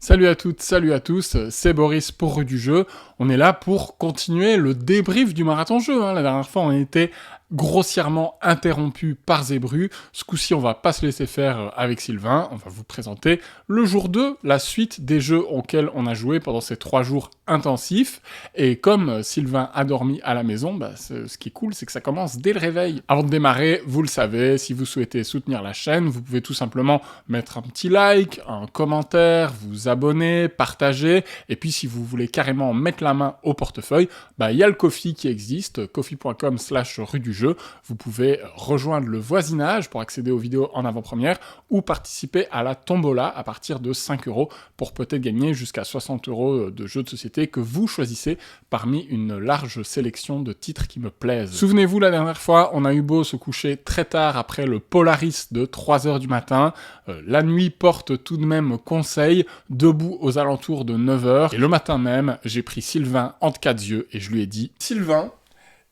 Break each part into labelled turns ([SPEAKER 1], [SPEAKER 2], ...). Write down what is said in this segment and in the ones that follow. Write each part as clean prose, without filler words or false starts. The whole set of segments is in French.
[SPEAKER 1] Salut à toutes, salut à tous, c'est Boris pour Rue du Jeu. On est là pour continuer le débrief du marathon jeu. La dernière fois, on a été grossièrement interrompu par Zébru. Ce coup-ci, on va pas se laisser faire avec Sylvain. On va vous présenter le jour 2, la suite des jeux auxquels on a joué pendant ces 3 jours intensifs. Et comme Sylvain a dormi à la maison, ce qui est cool, c'est que ça commence dès le réveil. Avant de démarrer, vous le savez, si vous souhaitez soutenir la chaîne, vous pouvez tout simplement mettre un petit like, un commentaire, vous abonner, partager. Et puis, si vous voulez carrément mettre la main au portefeuille, il y a le Ko-fi qui existe, ko-fi.com/rue du jeu. Vous pouvez rejoindre le voisinage pour accéder aux vidéos en avant-première ou participer à la tombola à partir de 5€ pour peut-être gagner jusqu'à 60€ de jeux de société que vous choisissez parmi une large sélection de titres qui me plaisent. Souvenez-vous, la dernière fois, on a eu beau se coucher très tard après le Polaris de 3h du matin. La nuit porte tout de même conseil, debout aux alentours de 9h. Et le matin même, j'ai pris Sylvain entre 4 yeux et je lui ai dit « Sylvain,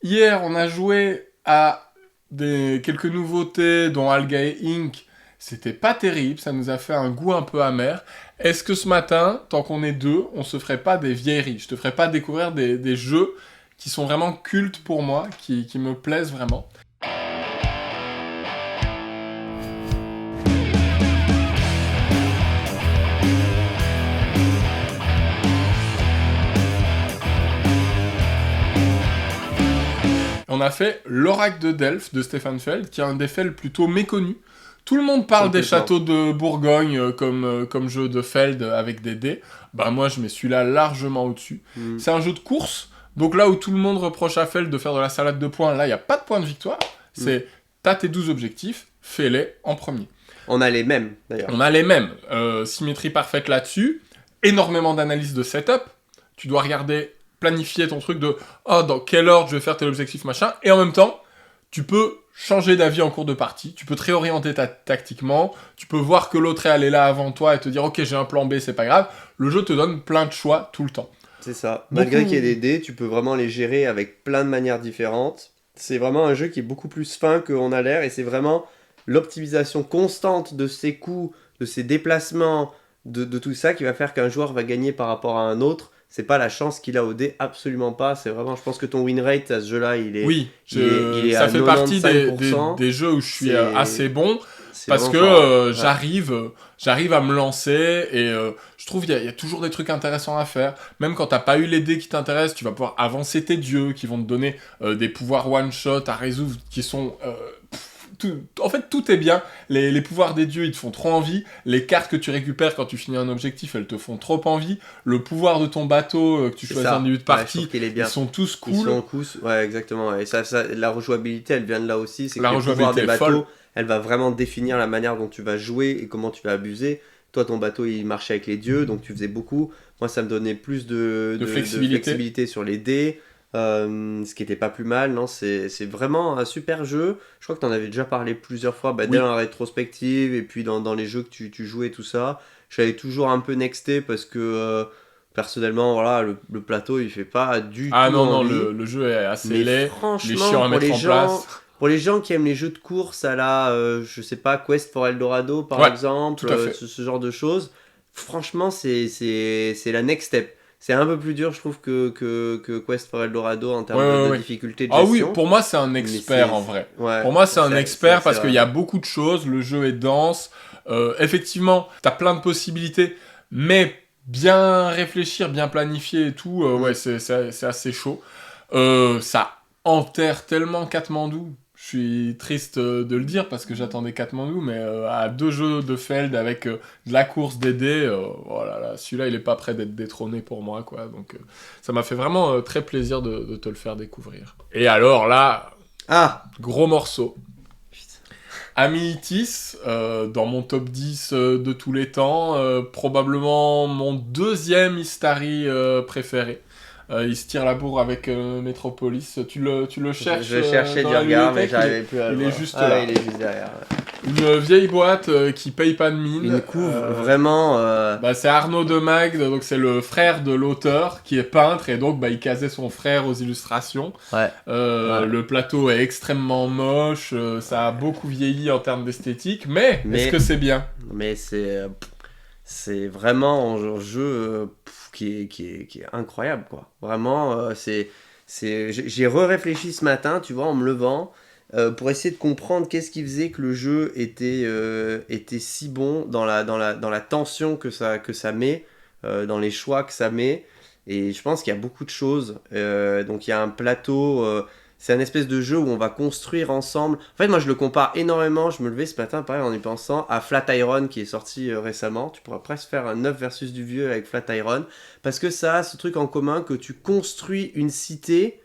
[SPEAKER 1] hier on a joué à quelques nouveautés dont Algae Inc. C'était pas terrible, ça nous a fait un goût un peu amer. Est-ce que ce matin, tant qu'on est deux, on se ferait pas des vieilleries? Je te ferais pas découvrir des jeux qui sont vraiment cultes pour moi, qui me plaisent vraiment. » On a fait l'Oracle de Delphes de Stefan Feld, qui est un des Feld plutôt méconnu. Tout le monde parle des châteaux de Bourgogne comme jeu de Feld avec des dés. Moi, je mets celui-là largement au-dessus. C'est un jeu de course, donc là où tout le monde reproche à Feld de faire de la salade de points, là, il n'y a pas de point de victoire. C'est, t'as tes 12 objectifs, fais-les en premier.
[SPEAKER 2] On a les mêmes, d'ailleurs.
[SPEAKER 1] On a les mêmes. Symétrie parfaite là-dessus. Énormément d'analyse de setup. Tu dois regarder, planifier ton truc de « Oh, dans quel ordre je vais faire tel objectif, machin ?» Et en même temps, tu peux changer d'avis en cours de partie, tu peux te réorienter tactiquement, tu peux voir que l'autre est allé là avant toi et te dire « Ok, j'ai un plan B, c'est pas grave. » Le jeu te donne plein de choix tout le temps.
[SPEAKER 2] C'est ça. Malgré qu'il y ait des dés, tu peux vraiment les gérer avec plein de manières différentes. C'est vraiment un jeu qui est beaucoup plus fin qu'on a l'air et c'est vraiment l'optimisation constante de ses coups, de ses déplacements, de tout ça qui va faire qu'un joueur va gagner par rapport à un autre. C'est pas la chance qu'il a au dé, absolument pas. C'est vraiment, je pense que ton win rate à ce jeu-là, il est.
[SPEAKER 1] Oui,
[SPEAKER 2] il est
[SPEAKER 1] ça
[SPEAKER 2] à
[SPEAKER 1] fait partie
[SPEAKER 2] 95%.
[SPEAKER 1] des jeux où je suis assez bon parce que
[SPEAKER 2] fort.
[SPEAKER 1] j'arrive à me lancer et je trouve qu'il y a toujours des trucs intéressants à faire. Même quand t'as pas eu les dés qui t'intéressent, tu vas pouvoir avancer tes dieux qui vont te donner des pouvoirs one-shot à résoudre qui sont. En fait, tout est bien. Les pouvoirs des dieux, ils te font trop envie. Les cartes que tu récupères quand tu finis un objectif, elles te font trop envie. Le pouvoir de ton bateau que tu choisis en début de partie, ils sont tous cool.
[SPEAKER 2] Ils sont cool, ouais, exactement. Et ça, la rejouabilité, elle vient de là aussi. C'est que
[SPEAKER 1] la
[SPEAKER 2] le pouvoir des bateaux,
[SPEAKER 1] folle.
[SPEAKER 2] Elle va vraiment définir la manière dont tu vas jouer et comment tu vas abuser. Toi, ton bateau, il marchait avec les dieux, donc tu faisais beaucoup. Moi, ça me donnait plus de flexibilité sur les dés. Ce qui était pas plus mal, non, c'est vraiment un super jeu. Je crois que tu en avais déjà parlé plusieurs fois, dès la rétrospective et puis dans les jeux que tu jouais, tout ça. J'avais toujours un peu nexté parce que personnellement, voilà, le plateau il fait pas du tout.
[SPEAKER 1] Non, le jeu est assez laid, les chiants à mettre en place.
[SPEAKER 2] Pour les gens qui aiment les jeux de course à la, je sais pas, Quest for Eldorado par exemple, ce genre de choses, franchement, c'est la next step. C'est un peu plus dur, je trouve, que Quest for Eldorado en termes de difficulté de gestion.
[SPEAKER 1] Ah oui, pour moi, c'est un expert en vrai. Pour moi, c'est un expert parce qu'il y a beaucoup de choses, le jeu est dense. Effectivement, t'as plein de possibilités, mais bien réfléchir, bien planifier et tout, c'est assez chaud. Ça enterre tellement Katmandou. Je suis triste de le dire parce que j'attendais Katmandou, mais à 2 jeux de Feld avec de la course des dés, celui-là il est pas prêt d'être détrôné pour moi, quoi. Donc ça m'a fait vraiment très plaisir de te le faire découvrir. Et alors là, gros morceau. Amiitis, dans mon top 10 de tous les temps, probablement mon 2e Istari préféré. Il se tire la bourre avec Metropolis. Tu le cherches.
[SPEAKER 2] Je cherchais du regard, mais j'arrivais plus à le voir.
[SPEAKER 1] Il est juste là.
[SPEAKER 2] Il est juste derrière.
[SPEAKER 1] Une vieille boîte qui paye pas de mine.
[SPEAKER 2] Une couve vraiment.
[SPEAKER 1] C'est Arnaud de Magde, donc c'est le frère de l'auteur qui est peintre et donc il casait son frère aux illustrations. Le plateau est extrêmement moche, ça a beaucoup vieilli en termes d'esthétique, mais est-ce que c'est bien?
[SPEAKER 2] Mais c'est vraiment un jeu qui est incroyable, quoi. Vraiment, j'ai réfléchi ce matin, tu vois, en me levant, pour essayer de comprendre qu'est-ce qui faisait que le jeu était si bon dans la tension que ça met, dans les choix que ça met. Et je pense qu'il y a beaucoup de choses. Donc il y a un plateau. C'est un espèce de jeu où on va construire ensemble. En fait, moi, je le compare énormément. Je me levais ce matin, pareil, en y pensant à Flatiron qui est sorti récemment. Tu pourrais presque faire un 9 versus du vieux avec Flatiron. Parce que ça a ce truc en commun que tu construis une cité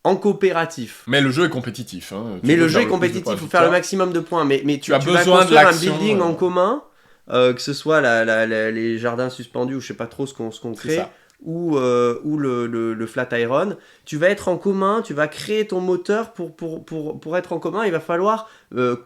[SPEAKER 2] en coopératif.
[SPEAKER 1] Mais le jeu est compétitif. Hein.
[SPEAKER 2] Mais le jeu est compétitif, il faut faire le maximum de points. Mais tu
[SPEAKER 1] as
[SPEAKER 2] vas
[SPEAKER 1] besoin
[SPEAKER 2] construire
[SPEAKER 1] de
[SPEAKER 2] un building en commun, que ce soit les jardins suspendus ou je sais pas trop ce qu'on crée. Ou le Flatiron, tu vas être en commun, tu vas créer ton moteur pour être en commun. Il va falloir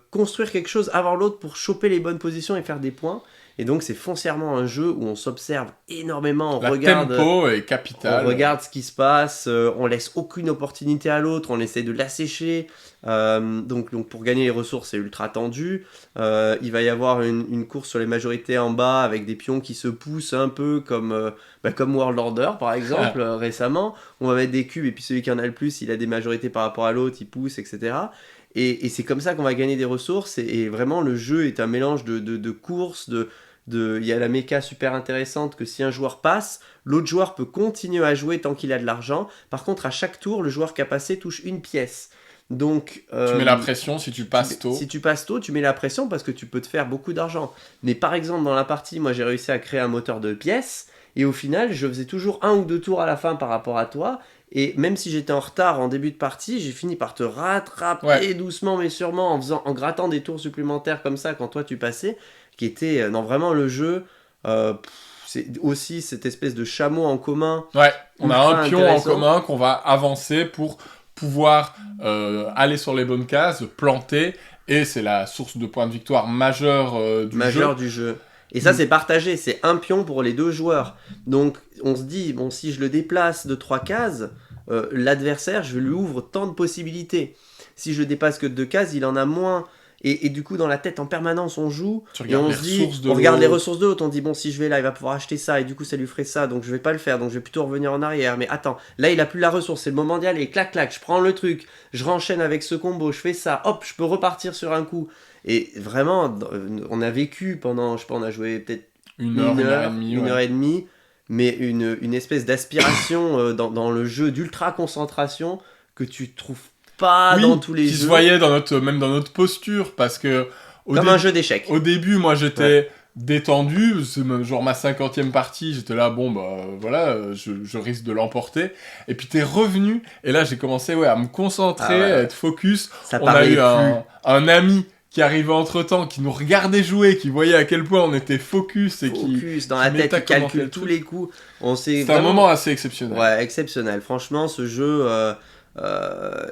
[SPEAKER 2] construire quelque chose avant l'autre pour choper les bonnes positions et faire des points. Et donc c'est foncièrement un jeu où on s'observe énormément,
[SPEAKER 1] tempo est capital.
[SPEAKER 2] On regarde ce qui se passe, on laisse aucune opportunité à l'autre, on essaie de l'assécher. Donc pour gagner les ressources, c'est ultra tendu. Il va y avoir une course sur les majorités en bas avec des pions qui se poussent un peu comme World Order par exemple récemment. On va mettre des cubes et puis celui qui en a le plus, il a des majorités par rapport à l'autre, il pousse, etc. Et c'est comme ça qu'on va gagner des ressources. Et vraiment, le jeu est un mélange de courses, il y a la méca super intéressante que si un joueur passe, l'autre joueur peut continuer à jouer tant qu'il a de l'argent. Par contre, à chaque tour, le joueur qui a passé touche une pièce. Donc,
[SPEAKER 1] tu mets la pression si tu passes tôt.
[SPEAKER 2] Si tu passes tôt, tu mets la pression parce que tu peux te faire beaucoup d'argent. Mais par exemple, dans la partie, moi j'ai réussi à créer un moteur de pièces. Et au final, je faisais toujours 1 ou 2 tours à la fin par rapport à toi. Et même si j'étais en retard en début de partie, j'ai fini par te rattraper doucement mais sûrement en grattant des tours supplémentaires comme ça quand toi tu passais, qui était vraiment le jeu. C'est aussi cette espèce de chameau en commun.
[SPEAKER 1] Ouais, on a un pion en commun qu'on va avancer pour pouvoir aller sur les bonnes cases, planter, et c'est la source de points de victoire majeure du jeu.
[SPEAKER 2] Et ça, c'est partagé, c'est un pion pour les 2 joueurs. Donc, on se dit, bon, si je le déplace de 3 cases, l'adversaire, je lui ouvre tant de possibilités. Si je le dépasse que de 2 cases, il en a moins. Et du coup, dans la tête, en permanence, on joue. Et on se dit, on regarde les ressources de l'autre. On dit, bon, si je vais là, il va pouvoir acheter ça. Et du coup, ça lui ferait ça. Donc, je vais pas le faire. Donc, je vais plutôt revenir en arrière. Mais attends, là, il a plus la ressource. C'est le moment d'y aller. Clac, clac, je prends le truc. Je renchaîne avec ce combo. Je fais ça. Hop, je peux repartir sur un coup. Et vraiment, on a vécu pendant, je sais pas, on a joué peut-être une heure et demie, mais une espèce d'aspiration dans le jeu d'ultra concentration que tu trouves pas dans tous les jeux.
[SPEAKER 1] Qui se voyait même dans notre posture, parce que...
[SPEAKER 2] Comme un jeu d'échecs.
[SPEAKER 1] Au début, moi, j'étais détendu, c'est genre ma 50e partie, j'étais là, bon, voilà, je risque de l'emporter. Et puis t'es revenu, et là, j'ai commencé à me concentrer, à être focus. On a eu un ami qui arrivait entre-temps, qui nous regardait jouer, qui voyait à quel point on était focus
[SPEAKER 2] dans la tête, qui calcule tous les coups.
[SPEAKER 1] C'est un moment assez exceptionnel.
[SPEAKER 2] Ouais, exceptionnel. Franchement, ce jeu...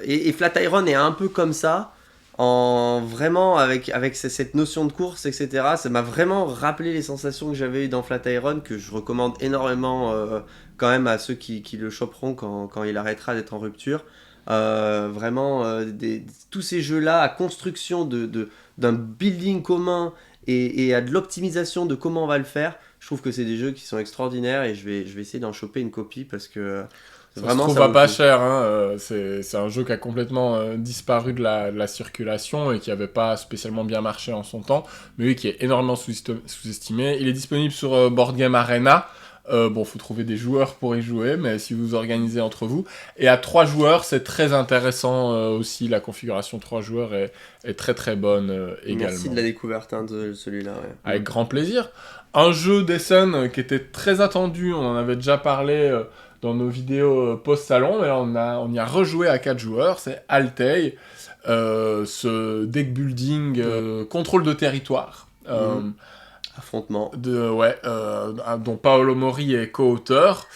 [SPEAKER 2] et Flatiron est un peu comme ça, vraiment avec cette notion de course, etc. Ça m'a vraiment rappelé les sensations que j'avais eues dans Flatiron, que je recommande énormément quand même à ceux qui le choperont quand il arrêtera d'être en rupture. Tous ces jeux-là à construction d'un building commun et à de l'optimisation de comment on va le faire, je trouve que c'est des jeux qui sont extraordinaires et je vais essayer d'en choper une copie parce que
[SPEAKER 1] vraiment, ça se trouve pas cher, hein. C'est un jeu qui a complètement disparu de la circulation et qui n'avait pas spécialement bien marché en son temps, mais oui, qui est énormément sous-estimé. Il est disponible sur Board Game Arena. Faut trouver des joueurs pour y jouer, mais si vous organisez entre vous. Et à 3 joueurs, c'est très intéressant aussi. La configuration 3 joueurs est très très bonne également.
[SPEAKER 2] Merci de la découverte de celui-là. Ouais.
[SPEAKER 1] Avec grand plaisir. Un jeu d'Essen qui était très attendu, on en avait déjà parlé dans nos vidéos post-salon, mais on y a rejoué à 4 joueurs, c'est Altei, ce deck building, contrôle de territoire.
[SPEAKER 2] Affrontement.
[SPEAKER 1] Dont Paolo Mori est co-auteur.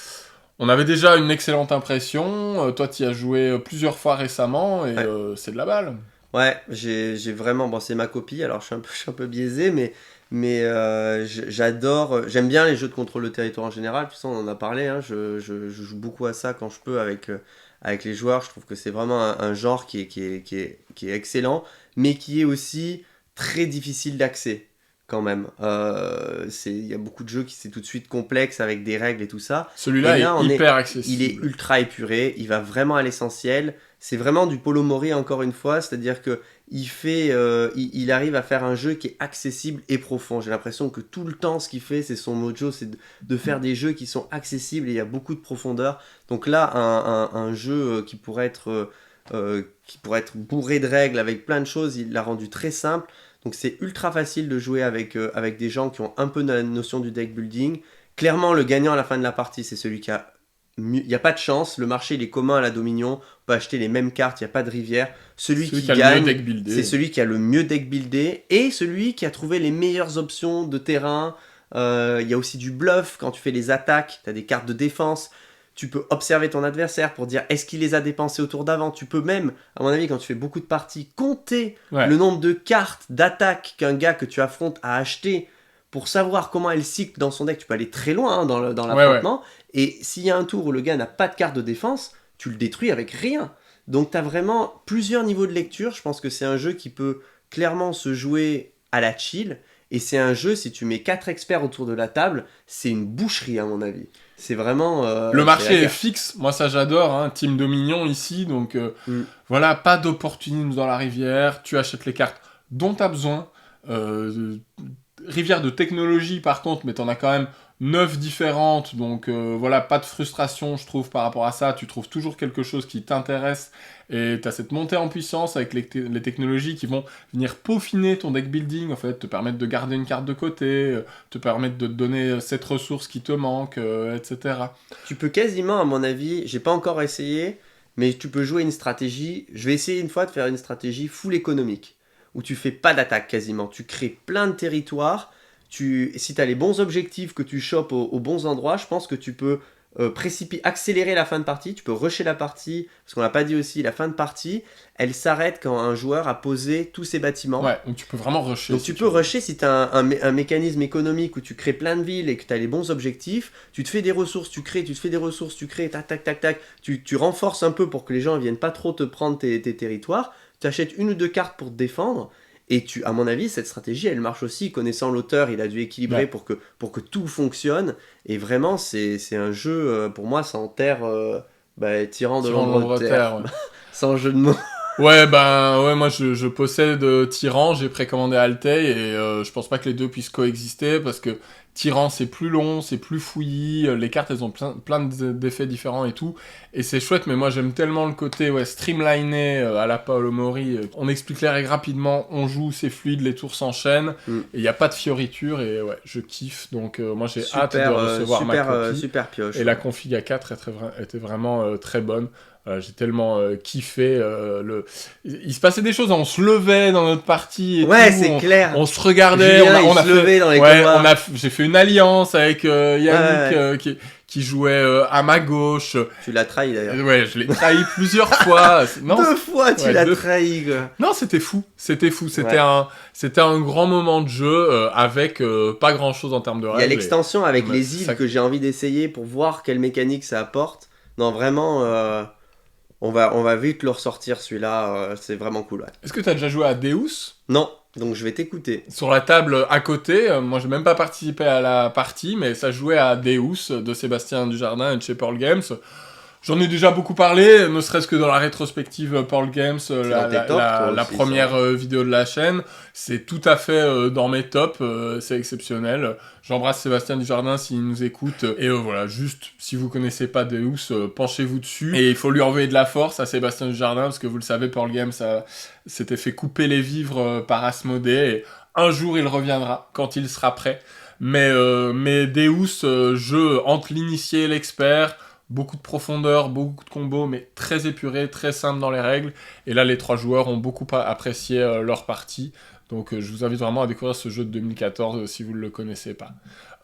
[SPEAKER 1] On avait déjà une excellente impression. Toi, tu y as joué plusieurs fois récemment et c'est de la balle.
[SPEAKER 2] Ouais, j'ai vraiment... Bon, c'est ma copie, alors je suis un peu biaisé, mais j'adore... J'aime bien les jeux de contrôle de territoire en général. Puis ça, on en a parlé. Hein, je joue beaucoup à ça quand je peux avec les joueurs. Je trouve que c'est vraiment un genre qui est excellent, mais qui est aussi très difficile d'accès. quand même. Il y a beaucoup de jeux qui c'est tout de suite complexe avec des règles et tout ça.
[SPEAKER 1] Celui-là est hyper accessible.
[SPEAKER 2] Il est ultra épuré, il va vraiment à l'essentiel. C'est vraiment du Paulo Mori encore une fois, c'est-à-dire que il arrive à faire un jeu qui est accessible et profond. J'ai l'impression que tout le temps, ce qu'il fait, c'est son mojo, c'est de faire des jeux qui sont accessibles et il y a beaucoup de profondeur. Donc là, un jeu qui pourrait être bourré de règles avec plein de choses, il l'a rendu très simple. Donc c'est ultra facile de jouer avec des gens qui ont un peu de la notion du deck building. Clairement, le gagnant à la fin de la partie, c'est celui qui a mieux. Il n'y a pas de chance, le marché il est commun à la Dominion, on peut acheter les mêmes cartes, il n'y a pas de rivière. Celui qui gagne, c'est celui qui a le mieux deck buildé et celui qui a trouvé les meilleures options de terrain. Il y a aussi du bluff quand tu fais les attaques, tu as des cartes de défense. Tu peux observer ton adversaire pour dire est-ce qu'il les a dépensés au tour d'avant. Tu peux même, à mon avis, quand tu fais beaucoup de parties, compter le nombre de cartes d'attaque qu'un gars que tu affrontes a acheté pour savoir comment elle cycle dans son deck. Tu peux aller très loin dans l'affrontement. Ouais. Et s'il y a un tour où le gars n'a pas de carte de défense, tu le détruis avec rien. Donc tu as vraiment plusieurs niveaux de lecture. Je pense que c'est un jeu qui peut clairement se jouer à la chill. Et c'est un jeu, si tu mets 4 experts autour de la table, c'est une boucherie à mon avis. C'est vraiment...
[SPEAKER 1] le marché est fixe, moi ça j'adore, hein. Team Dominion ici, donc voilà, pas d'opportunisme dans la rivière, tu achètes les cartes dont tu as besoin. Rivière de technologie par contre, mais t'en as quand même 9 différentes, donc voilà, pas de frustration je trouve par rapport à ça, tu trouves toujours quelque chose qui t'intéresse, et t'as cette montée en puissance avec les technologies qui vont venir peaufiner ton deck building, en fait, te permettre de garder une carte de côté, te permettre de te donner cette ressource qui te manque, etc.
[SPEAKER 2] Tu peux quasiment, à mon avis, j'ai pas encore essayé, mais tu peux jouer une stratégie, je vais essayer une fois de faire une stratégie full économique, où tu fais pas d'attaque quasiment, tu crées plein de territoires. Si tu as les bons objectifs que tu chopes aux bons endroits, je pense que tu peux accélérer la fin de partie, tu peux rusher la partie, parce qu'on l'a pas dit aussi, la fin de partie, elle s'arrête quand un joueur a posé tous ses bâtiments.
[SPEAKER 1] Ouais, donc tu peux vraiment rusher.
[SPEAKER 2] Donc tu peux rusher si tu as un mécanisme économique où tu crées plein de villes et que tu as les bons objectifs, tu te fais des ressources, tu te fais des ressources, tu crées, tac, tac, tac, tac, tu renforces un peu pour que les gens ne viennent pas trop te prendre tes territoires, tu achètes une ou deux cartes pour te défendre. Et à mon avis, cette stratégie, elle marche aussi. Connaissant l'auteur, il a dû équilibrer pour que tout fonctionne. Et vraiment, c'est un jeu, pour moi, sans terre, tyran de l'ombre de terre. Ouais. Sans jeu de mots.
[SPEAKER 1] Ouais, moi je possède Tyran, j'ai précommandé Altay, et je pense pas que les deux puissent coexister, parce que Tyran c'est plus long, c'est plus fouillis, les cartes elles ont plein d'effets différents et tout, et c'est chouette, mais moi j'aime tellement le côté streamliné à la Paulo Mori, on explique les règles rapidement, on joue, c'est fluide, les tours s'enchaînent, et il n'y a pas de fioriture, et ouais, je kiffe, donc moi j'ai hâte de recevoir ma copie,
[SPEAKER 2] super pioche,
[SPEAKER 1] et la config A4 était vraiment très bonne. J'ai tellement kiffé il se passait des choses, on se levait dans notre partie et
[SPEAKER 2] ouais,
[SPEAKER 1] tout,
[SPEAKER 2] c'est clair.
[SPEAKER 1] On se regardait,
[SPEAKER 2] on a se levait dans les combats.
[SPEAKER 1] J'ai fait une alliance avec Yannick qui jouait à ma gauche.
[SPEAKER 2] Tu l'as trahi d'ailleurs.
[SPEAKER 1] Ouais, je l'ai trahi plusieurs fois. Non,
[SPEAKER 2] 2 fois tu l'as trahi quoi.
[SPEAKER 1] Non, c'était fou. C'était un grand moment de jeu avec pas grand chose en termes de règles.
[SPEAKER 2] Il y a l'extension avec les îles que j'ai envie d'essayer pour voir quelle mécanique ça apporte. Non, vraiment on va vite le ressortir celui-là, c'est vraiment cool. Ouais.
[SPEAKER 1] Est-ce que tu as déjà joué à Deus ?
[SPEAKER 2] Non, donc je vais t'écouter.
[SPEAKER 1] Sur la table à côté, moi j'ai même pas participé à la partie, mais ça jouait à Deus de Sébastien Dujardin et de chez Pearl Games. J'en ai déjà beaucoup parlé, ne serait-ce que dans la rétrospective Pearl Games, la première vidéo de la chaîne. C'est tout à fait dans mes tops, c'est exceptionnel. J'embrasse Sébastien Dujardin s'il nous écoute. Et voilà, juste, si vous connaissez pas Deus, penchez-vous dessus. Et il faut lui envoyer de la force à Sébastien Dujardin, parce que vous le savez, Pearl Games s'était fait couper les vivres par Asmodée. Et un jour, il reviendra, quand il sera prêt. Mais Deus, jeu entre l'initié et l'expert, beaucoup de profondeur, beaucoup de combos, mais très épuré, très simple dans les règles. Et là, les 3 joueurs ont beaucoup apprécié leur partie. Donc, je vous invite vraiment à découvrir ce jeu de 2014 si vous ne le connaissez pas.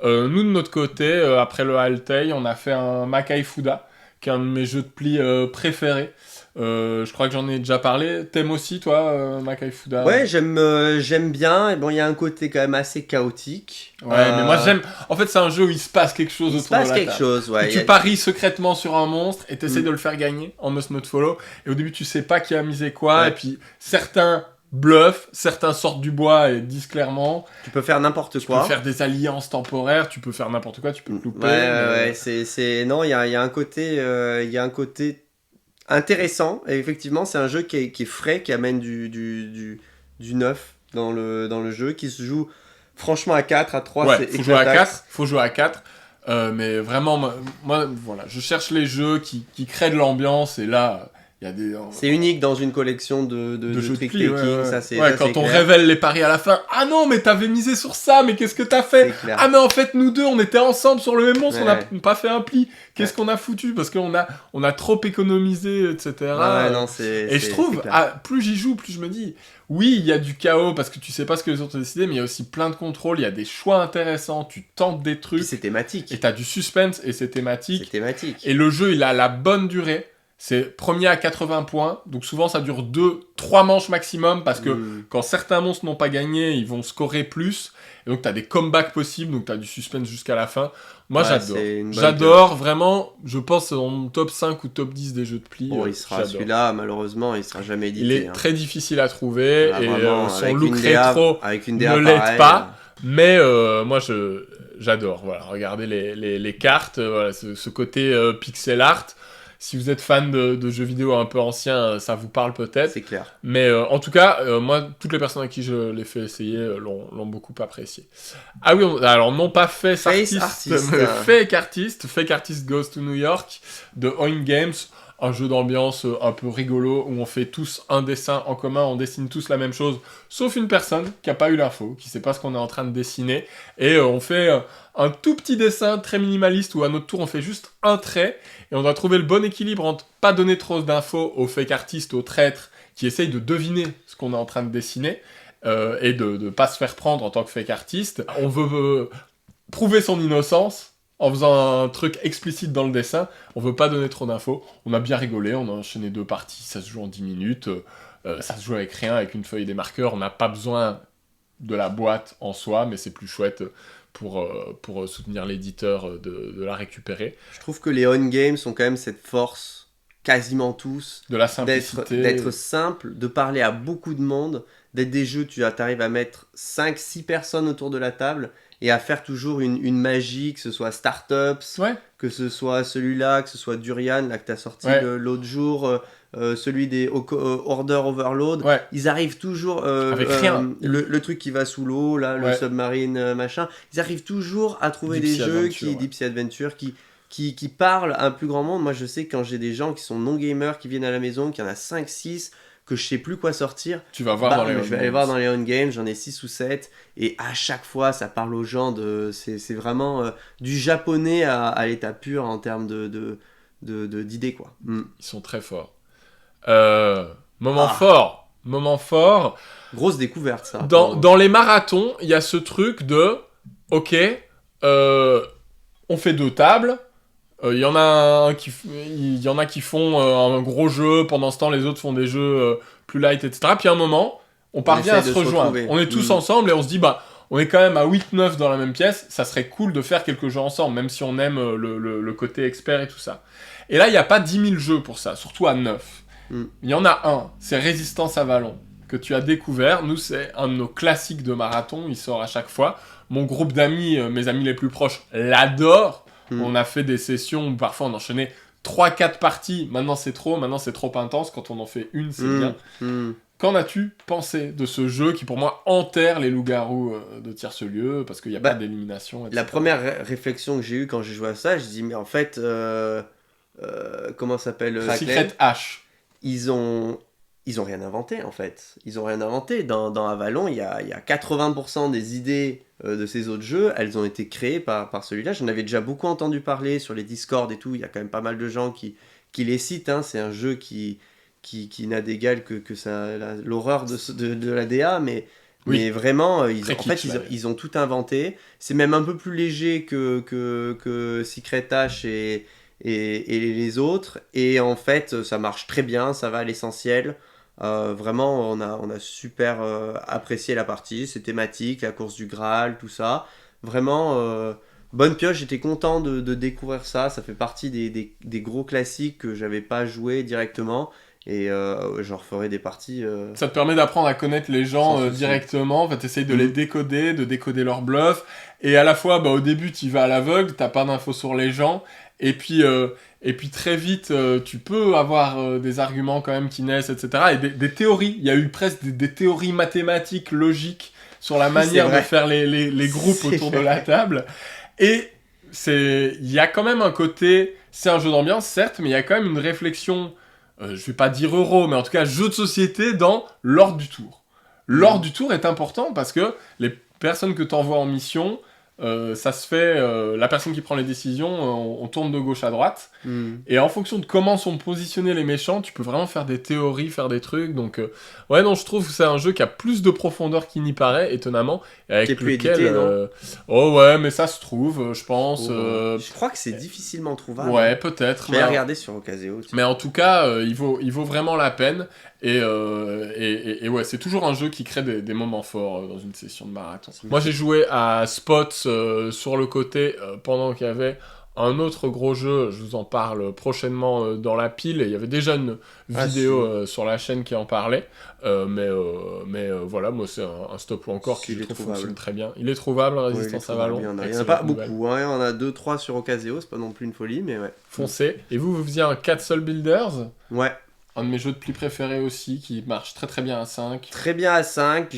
[SPEAKER 1] Nous, de notre côté, après le Altay, on a fait un Makai Fuda, qui est un de mes jeux de pli préférés. Je crois que j'en ai déjà parlé. T'aimes aussi, toi, Makai Fuda ?
[SPEAKER 2] Ouais, j'aime bien. Et bon, il y a un côté quand même assez chaotique.
[SPEAKER 1] Ouais, mais moi j'aime. En fait, c'est un jeu où il se passe quelque chose autour de la table. Il se passe quelque chose, ouais. Tu paries secrètement sur un monstre et t'essaies de le faire gagner en must not follow. Et au début, tu sais pas qui a misé quoi. Ouais. Et puis, certains bluff, certains sortent du bois et disent clairement.
[SPEAKER 2] Tu peux faire n'importe quoi.
[SPEAKER 1] Tu peux faire des alliances temporaires, tu peux faire n'importe quoi, tu peux te louper.
[SPEAKER 2] Ouais, non, il y a un côté intéressant. Et effectivement, c'est un jeu qui est frais, qui amène du neuf dans le jeu, qui se joue franchement à 4, à 3, c'est
[SPEAKER 1] faut jouer à 4. Mais vraiment, moi, voilà, je cherche les jeux qui créent de l'ambiance, et là, il y a des...
[SPEAKER 2] C'est unique dans une collection de jeux trick taking,
[SPEAKER 1] quand on révèle les paris à la fin, ah non, mais t'avais misé sur ça, mais qu'est-ce que t'as fait? Ah mais en fait, nous deux, on était ensemble sur le même monstre, on n'a pas fait un pli. Qu'est-ce qu'on a foutu? Parce qu'on a trop économisé, etc. Et je trouve, plus j'y joue, plus je me dis... Oui, il y a du chaos parce que tu sais pas ce que les autres ont décidé, mais il y a aussi plein de contrôles, il y a des choix intéressants, tu tentes des trucs.
[SPEAKER 2] Et c'est thématique.
[SPEAKER 1] Et t'as du suspense et c'est thématique.
[SPEAKER 2] C'est thématique.
[SPEAKER 1] Et le jeu, il a la bonne durée. C'est premier à 80 points, donc souvent ça dure 2-3 manches maximum, parce que quand certains monstres n'ont pas gagné, ils vont scorer plus, et donc t'as des comebacks possibles, donc t'as du suspense jusqu'à la fin. Moi j'adore, vraiment, je pense c'est dans mon top 5 ou top 10 des jeux de pli.
[SPEAKER 2] Il sera celui-là, malheureusement, il sera jamais édité.
[SPEAKER 1] Il est très difficile à trouver, et son look rétro ne l'aide pas, mais moi j'adore, voilà, regardez les cartes, voilà, ce côté pixel art. Si vous êtes fan de jeux vidéo un peu anciens, ça vous parle peut-être.
[SPEAKER 2] C'est clair.
[SPEAKER 1] Mais en tout cas, moi, toutes les personnes à qui je l'ai fait essayer l'ont beaucoup apprécié. Ah oui, alors non pas Face Artist, mais Fake Artist. Fake Artist Goes to New York de Oink Games. Un jeu d'ambiance un peu rigolo où on fait tous un dessin en commun, on dessine tous la même chose, sauf une personne qui n'a pas eu l'info, qui ne sait pas ce qu'on est en train de dessiner. Et on fait un tout petit dessin très minimaliste où à notre tour on fait juste un trait. Et on doit trouver le bon équilibre entre pas donner trop d'infos aux fake artistes, aux traîtres qui essayent de deviner ce qu'on est en train de dessiner et de ne pas se faire prendre en tant que fake artiste. On veut prouver son innocence en faisant un truc explicite dans le dessin. On veut pas donner trop d'infos. On a bien rigolé, on a enchaîné 2 parties, ça se joue en 10 minutes. Ça se joue avec rien, avec une feuille et des marqueurs. On n'a pas besoin de la boîte en soi, mais c'est plus chouette pour soutenir l'éditeur de la récupérer.
[SPEAKER 2] Je trouve que les On Games ont quand même cette force, quasiment tous,
[SPEAKER 1] de la simplicité,
[SPEAKER 2] d'être simple, de parler à beaucoup de monde, d'être des jeux, tu arrives à mettre 5-6 personnes autour de la table et à faire toujours une magie, que ce soit Startups, que ce soit celui-là, que ce soit Durian, là que tu as sorti l'autre jour, celui des Order Overload, ils arrivent toujours
[SPEAKER 1] avec rien.
[SPEAKER 2] Le truc qui va sous l'eau, là, le submarine machin, ils arrivent toujours à trouver Deep Sea Adventure, Deep Sea Adventure qui parlent à un plus grand monde. Moi je sais que quand j'ai des gens qui sont non gamers qui viennent à la maison, qu'il y en a 5-6 que je sais plus quoi sortir,
[SPEAKER 1] tu vas voir
[SPEAKER 2] je vais aller voir dans les On Games, j'en ai 6 ou 7 et à chaque fois ça parle aux gens c'est vraiment du japonais à l'état pur en termes d'idées quoi.
[SPEAKER 1] Ils sont très forts. Moment fort.
[SPEAKER 2] Grosse découverte ça.
[SPEAKER 1] Dans les marathons, il y a ce truc de ok, on fait 2 tables. Il y en a qui font un gros jeu, pendant ce temps les autres font des jeux plus light, etc. Puis à un moment, on parvient à se rejoindre. On est tous ensemble et on se dit, on est quand même à 8-9 dans la même pièce, ça serait cool de faire quelques jeux ensemble, même si on aime le côté expert et tout ça. Et là, il n'y a pas 10 000 jeux pour ça, surtout à 9. Il y en a un, c'est Résistance Avalon, que tu as découvert. Nous, c'est un de nos classiques de marathon, il sort à chaque fois. Mon groupe d'amis, mes amis les plus proches, l'adorent. On a fait des sessions où parfois on enchaînait 3-4 parties. Maintenant c'est trop intense. Quand on en fait une, c'est bien. Qu'en as-tu pensé de ce jeu qui pour moi enterre les loups-garous de tierce-lieu parce qu'il n'y a pas d'élimination, etc.
[SPEAKER 2] La première réflexion que j'ai eue quand j'ai joué à ça, je dis mais en fait, comment ça s'appelle
[SPEAKER 1] Secret H.
[SPEAKER 2] Ils ont rien inventé en fait. Ils ont rien inventé. Dans Avalon, il y a 80% des idées de ces autres jeux, elles ont été créées par celui-là. J'en avais déjà beaucoup entendu parler sur les Discord et tout. Il y a quand même pas mal de gens qui les citent. Hein. C'est un jeu qui n'a d'égal que ça, l'horreur de la DA, mais vraiment, ils ont tout inventé. C'est même un peu plus léger que Secret H et les autres. Et en fait, ça marche très bien, ça va à l'essentiel. Vraiment, on a super apprécié la partie, c'est thématique, la course du Graal, tout ça. Vraiment, bonne pioche, j'étais content de découvrir ça. Ça fait partie des gros classiques que j'avais pas joué directement. Et je referai des parties.
[SPEAKER 1] Ça te permet d'apprendre à connaître les gens directement. Enfin, t'essayes de les décoder, de décoder leurs bluffs. Et à la fois, au début, tu vas à l'aveugle, t'as pas d'infos sur les gens. Et puis très vite, tu peux avoir des arguments quand même qui naissent, etc. Et des théories. Il y a eu presque des théories mathématiques, logiques, sur la manière de faire les groupes autour de la table. Et il y a quand même un côté... C'est un jeu d'ambiance, certes, mais il y a quand même une réflexion... je vais pas dire euro, mais en tout cas jeu de société dans l'ordre du tour. L'ordre du tour est important parce que les personnes que tu envoies en mission, ça se fait, la personne qui prend les décisions, on tourne de gauche à droite, et en fonction de comment sont positionnés les méchants, tu peux vraiment faire des théories, faire des trucs, donc je trouve que c'est un jeu qui a plus de profondeur qu'il n'y paraît, étonnamment, et avec
[SPEAKER 2] lequel... Édité, non
[SPEAKER 1] oh ouais, mais ça se trouve, je pense...
[SPEAKER 2] Je crois que c'est difficilement trouvable.
[SPEAKER 1] Ouais, peut-être.
[SPEAKER 2] Je vais regarder sur Ocaseo.
[SPEAKER 1] Mais en tout cas, il vaut vraiment la peine, et ouais, c'est toujours un jeu qui crée des moments forts dans une session de marathon. Moi, j'ai joué à Spots sur le côté pendant qu'il y avait un autre gros jeu, je vous en parle prochainement dans la pile, et il y avait déjà une vidéo sur la chaîne qui en parlait, mais voilà, moi c'est un stop ou encore qui fonctionne très bien. Il est trouvable, Résistance à Vallon.
[SPEAKER 2] Il n'y en a pas beaucoup, hein, on a 2-3 sur Ocaseo, c'est pas non plus une folie, mais ouais.
[SPEAKER 1] Foncez. Et vous faisiez un Castle Builders ?
[SPEAKER 2] Ouais.
[SPEAKER 1] Un de mes jeux de pli préférés aussi, qui marche très très bien à 5.
[SPEAKER 2] Très bien à 5.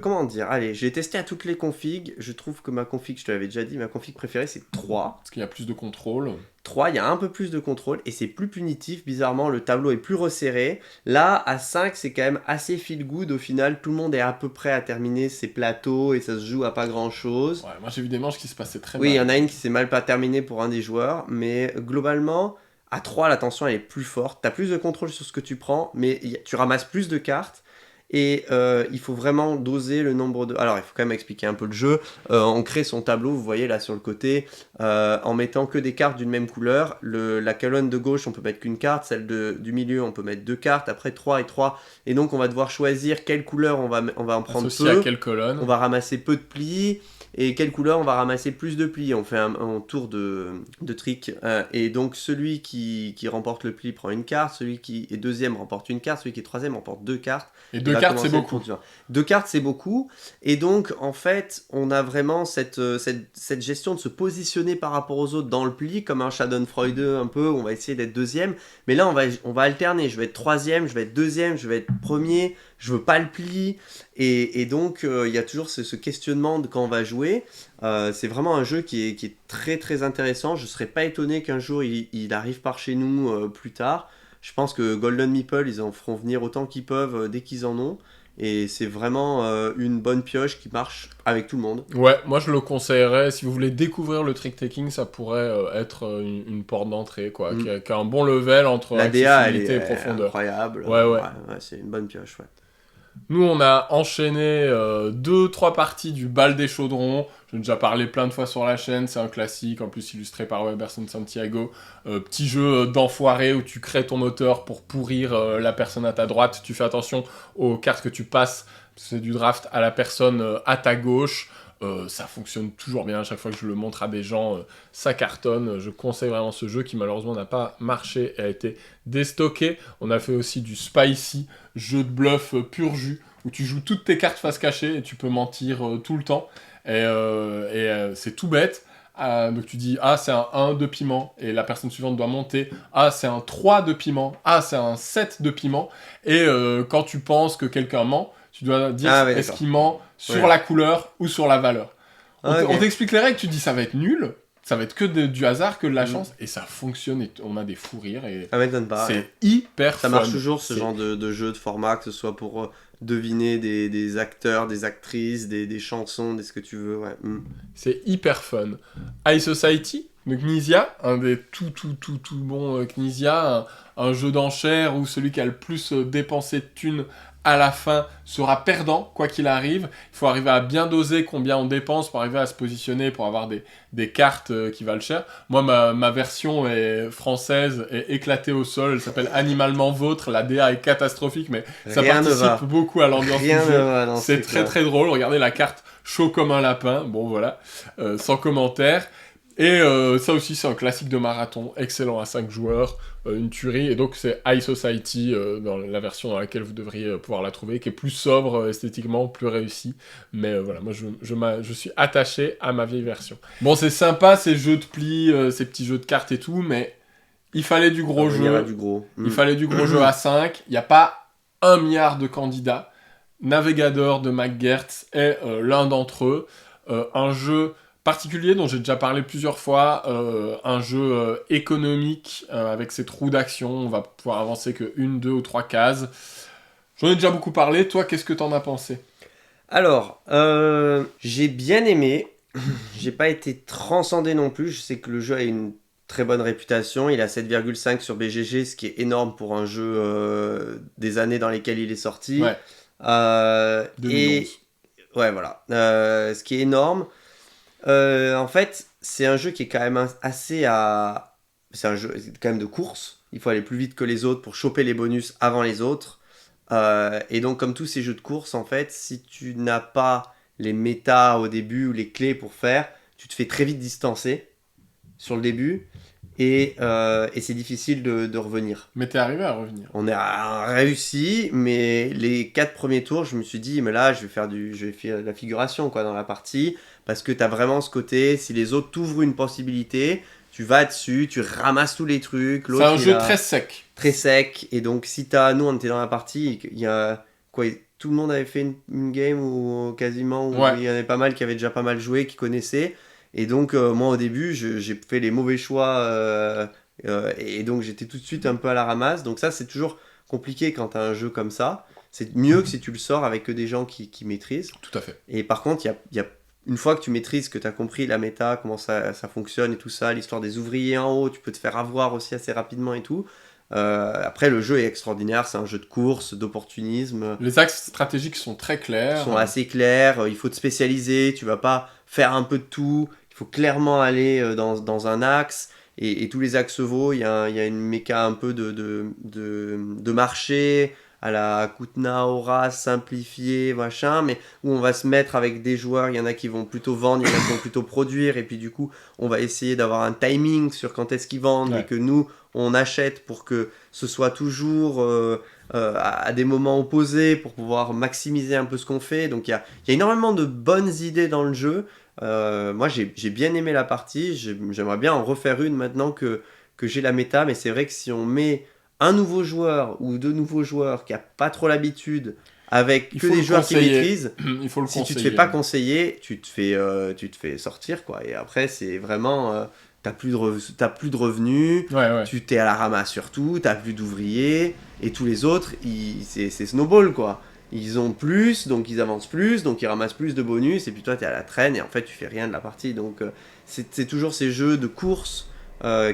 [SPEAKER 2] Comment dire ? Allez, j'ai testé à toutes les configs. Je trouve que ma config, je te l'avais déjà dit, ma config préférée c'est 3.
[SPEAKER 1] Parce qu'il y a plus de contrôle.
[SPEAKER 2] 3, il y a un peu plus de contrôle et c'est plus punitif. Bizarrement, le tableau est plus resserré. Là, à 5, c'est quand même assez feel good. Au final, tout le monde est à peu près à terminer ses plateaux et ça se joue à pas grand chose.
[SPEAKER 1] Ouais, moi j'ai vu des manches qui se passaient très
[SPEAKER 2] mal. Oui, il y en a
[SPEAKER 1] une
[SPEAKER 2] qui s'est mal pas terminée pour un des joueurs, mais globalement... À 3, la tension elle est plus forte, tu as plus de contrôle sur ce que tu prends, mais tu ramasses plus de cartes, et il faut vraiment doser le nombre de... Alors il faut quand même expliquer un peu le jeu, on crée son tableau, vous voyez là sur le côté, en mettant que des cartes d'une même couleur, la colonne de gauche on peut mettre qu'une carte, celle du milieu on peut mettre 2 cartes, après 3 et 3, et donc on va devoir choisir quelle couleur on va en prendre
[SPEAKER 1] peu, à quelle colonne.
[SPEAKER 2] On va ramasser peu de plis, et quelle couleur on va ramasser plus de plis. On fait un tour de trick, et donc celui qui remporte le pli prend une carte, celui qui est deuxième remporte une carte, celui qui est troisième remporte 2 cartes.
[SPEAKER 1] Et 2 cartes c'est beaucoup.
[SPEAKER 2] 2 cartes c'est beaucoup, et donc en fait on a vraiment cette gestion de se positionner par rapport aux autres dans le pli, comme un Schadenfreude un peu, on va essayer d'être deuxième, mais là on va alterner, je vais être troisième, je vais être deuxième, je vais être premier, je veux pas le pli, et donc il y a toujours ce questionnement de quand on va jouer. C'est vraiment un jeu qui est très très intéressant. Je serais pas étonné qu'un jour il arrive par chez nous plus tard. Je pense que Golden Meeple, ils en feront venir autant qu'ils peuvent dès qu'ils en ont, et c'est vraiment une bonne pioche qui marche avec tout le monde.
[SPEAKER 1] Ouais, moi je le conseillerais, si vous voulez découvrir le trick-taking, ça pourrait être une porte d'entrée, quoi, qui a un bon level entre accessibilité et profondeur.
[SPEAKER 2] Incroyable.
[SPEAKER 1] Ouais,
[SPEAKER 2] c'est une bonne pioche, ouais.
[SPEAKER 1] Nous, on a enchaîné 2-3 parties du Bal des Chaudrons. J'en ai déjà parlé plein de fois sur la chaîne, c'est un classique, en plus illustré par Weberson Santiago. Petit jeu d'enfoiré où tu crées ton moteur pour pourrir la personne à ta droite. Tu fais attention aux cartes que tu passes, c'est du draft à la personne à ta gauche. Ça fonctionne toujours bien, à chaque fois que je le montre à des gens, ça cartonne. Je conseille vraiment ce jeu qui malheureusement n'a pas marché et a été déstocké. On a fait aussi du Spicy, jeu de bluff pur jus, où tu joues toutes tes cartes face cachée et tu peux mentir tout le temps. Et c'est tout bête. Donc tu dis, c'est un 1 de piment, et la personne suivante doit monter, c'est un 3 de piment, c'est un 7 de piment, et quand tu penses que quelqu'un ment, tu dois dire est-ce qu'il ment sur la couleur ou sur la valeur. On t'explique les règles, tu dis ça va être nul, ça va être que du hasard, que de la chance, et ça fonctionne, et on a des fous rires, et
[SPEAKER 2] ça m'étonne pas.
[SPEAKER 1] C'est hyper fun.
[SPEAKER 2] Ça marche toujours ce genre de jeu de format, que ce soit pour deviner des acteurs, des actrices, des chansons, ce que tu veux. Ouais.
[SPEAKER 1] C'est hyper fun. High Society de Knizia, un des tout bons Knizia, un jeu d'enchères où celui qui a le plus dépensé de thunes à la fin sera perdant, quoi qu'il arrive. Il faut arriver à bien doser combien on dépense pour arriver à se positionner, pour avoir des cartes qui valent cher. Moi, ma version est française, est éclatée au sol, elle s'appelle Animalement Vôtre, la DA est catastrophique, mais ça participe beaucoup à l'ambiance du jeu. C'est très très drôle, regardez la carte chaud comme un lapin, bon voilà, sans commentaire. Et ça aussi, c'est un classique de marathon, excellent à 5 joueurs, une tuerie. Et donc, c'est High Society, dans la version dans laquelle vous devriez pouvoir la trouver, qui est plus sobre esthétiquement, plus réussie. Mais voilà, moi, je suis attaché à ma vieille version. Bon, c'est sympa, ces jeux de pli, ces petits jeux de cartes et tout, mais il fallait du gros jeu. Il fallait du gros jeu à 5. Il n'y a pas 1 milliard de candidats. Navigator de McGertz est l'un d'entre eux. Un jeu particulier dont j'ai déjà parlé plusieurs fois, un jeu économique avec ses trous d'action, on va pouvoir avancer que 1, 2 ou 3 cases. J'en ai déjà beaucoup parlé, toi qu'est-ce que t'en as pensé ?
[SPEAKER 2] Alors, j'ai bien aimé, j'ai pas été transcendé non plus, je sais que le jeu a une très bonne réputation, il a 7,5 sur BGG, ce qui est énorme pour un jeu des années dans lesquelles il est sorti.
[SPEAKER 1] Ouais. 2011.
[SPEAKER 2] Et ouais, voilà, ce qui est énorme. En fait, c'est un jeu qui est quand même c'est un jeu quand même de course. Il faut aller plus vite que les autres pour choper les bonus avant les autres. Et donc, comme tous ces jeux de course, en fait, si tu n'as pas les méta au début ou les clés pour faire, tu te fais très vite distancer sur le début. Et c'est difficile de revenir.
[SPEAKER 1] Mais t'es arrivé à revenir.
[SPEAKER 2] On a réussi, mais les 4 premiers tours, je me suis dit, mais là, je vais faire de la figuration quoi, dans la partie, parce que t'as vraiment ce côté, si les autres t'ouvrent une possibilité, tu vas dessus, tu ramasses tous les trucs.
[SPEAKER 1] C'est un jeu très sec.
[SPEAKER 2] Très sec, et donc si nous, on était dans la partie, il y a quoi, tout le monde avait fait une game ou quasiment, où il y en avait pas mal qui avaient déjà pas mal joué, qui connaissaient. Et donc, moi, au début, j'ai fait les mauvais choix et donc j'étais tout de suite un peu à la ramasse. Donc ça, c'est toujours compliqué quand tu as un jeu comme ça. C'est mieux que si tu le sors avec que des gens qui maîtrisent.
[SPEAKER 1] Tout à fait.
[SPEAKER 2] Et par contre, il y a une fois que tu maîtrises, que tu as compris la méta, comment ça fonctionne et tout ça, l'histoire des ouvriers en haut, tu peux te faire avoir aussi assez rapidement et tout. Après, le jeu est extraordinaire, c'est un jeu de course, d'opportunisme.
[SPEAKER 1] Les axes stratégiques sont très clairs.
[SPEAKER 2] Ils sont assez clairs, il faut te spécialiser, tu vas pas faire un peu de tout. Il faut clairement aller dans un axe, et tous les axes vaut, il y a une méca un peu de marché, à la Kutna, Horace, simplifié, machin, mais où on va se mettre avec des joueurs, il y en a qui vont plutôt vendre, il y en a qui vont plutôt produire, et puis du coup, on va essayer d'avoir un timing sur quand est-ce qu'ils vendent, et que nous, on achète pour que ce soit toujours à des moments opposés, pour pouvoir maximiser un peu ce qu'on fait. Donc il y a énormément de bonnes idées dans le jeu. Moi j'ai bien aimé la partie, j'aimerais bien en refaire une maintenant que j'ai la méta, mais c'est vrai que si on met un nouveau joueur ou 2 nouveaux joueurs qui n'a pas trop l'habitude, avec que des joueurs qui maîtrisent, si tu te fais pas conseiller, tu te fais sortir quoi. Et après c'est vraiment t'as plus de revenus, tu t'es à la ramasse surtout, t'as plus d'ouvriers, et tous les autres c'est snowball quoi. Ils ont plus, donc ils avancent plus, donc ils ramassent plus de bonus, et puis toi t'es à la traîne, et en fait tu fais rien de la partie. Donc c'est toujours ces jeux de course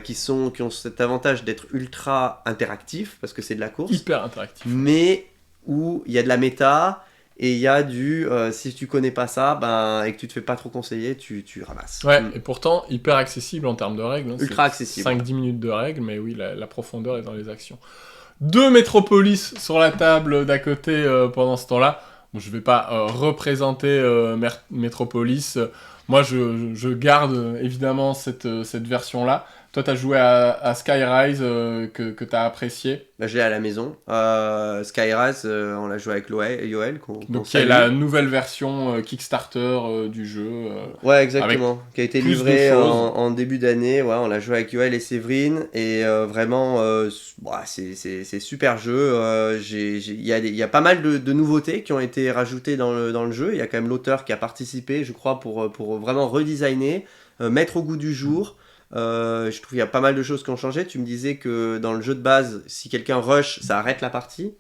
[SPEAKER 2] qui ont cet avantage d'être ultra interactifs, parce que c'est de la course.
[SPEAKER 1] Hyper interactif.
[SPEAKER 2] Mais où il y a de la méta, et il y a si tu connais pas ça, et que tu te fais pas trop conseiller, tu ramasses.
[SPEAKER 1] Ouais, et pourtant hyper accessible en termes de règles.
[SPEAKER 2] Ultra accessible.
[SPEAKER 1] 5-10 minutes de règles, mais oui, la profondeur est dans les actions. 2 Métropolis sur la table d'à côté pendant ce temps-là. Bon, je vais pas représenter Métropolis. Moi, je garde évidemment cette version-là. Toi, t'as joué à Skyrise que t'as apprécié.
[SPEAKER 2] Je l'ai à la maison. Skyrise, on l'a joué avec Yoel.
[SPEAKER 1] Donc, qui est la nouvelle version Kickstarter du jeu.
[SPEAKER 2] Ouais, exactement. Qui a été livrée en début d'année. Ouais, on l'a joué avec Yoel et Séverine. Et vraiment, c'est super jeu. Il y a pas mal de nouveautés qui ont été rajoutées dans le jeu. Il y a quand même l'auteur qui a participé, je crois, pour vraiment redesigner, mettre au goût du jour. Je trouve qu'il y a pas mal de choses qui ont changé. Tu me disais que dans le jeu de base, si quelqu'un rush, ça arrête la partie.